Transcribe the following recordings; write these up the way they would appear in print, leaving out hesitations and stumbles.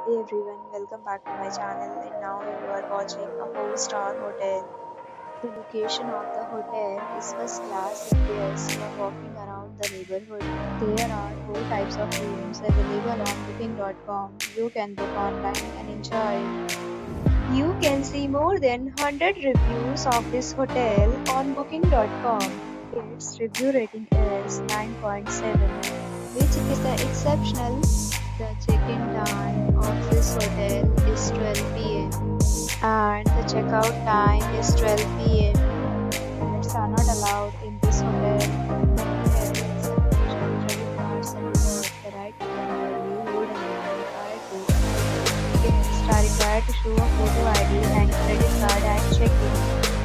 Hey everyone, welcome back to my channel and now you are watching a 4-star hotel. The location of the hotel is first class if guests love walking around the neighborhood. There are 4 types of rooms available on booking.com. You can book online and enjoy it. You can see more than 100 reviews of this hotel on booking.com. Its review rating is 9.7, which is the exceptional. The check-in time of this hotel is 12 p.m. and the checkout time is 12 p.m. Pets are not allowed in this hotel. Pets accept major credit cards and reserve the right to temporarily hold an amount prior to arrival. Guests are required to show a photo ID and credit card at check-in.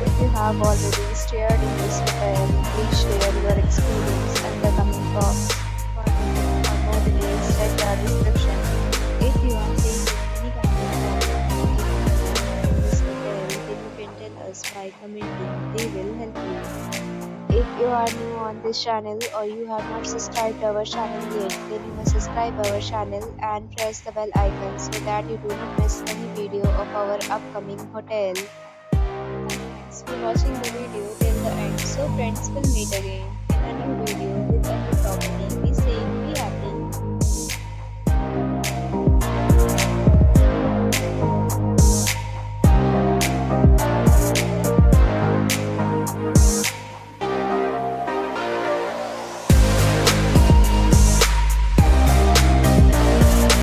If you have already stayed in this hotel, please share your experience in the comment box. For more details, check the description. If you are facing any kind of problem in this hotel, then you can tell us by commenting. We will help you. If you are new on this channel or you have not subscribed our channel yet, then you must subscribe our channel and press the bell icon so that you do not miss any video of our upcoming hotel. Thanks for watching the video till the end. So friends, will meet again in a new video.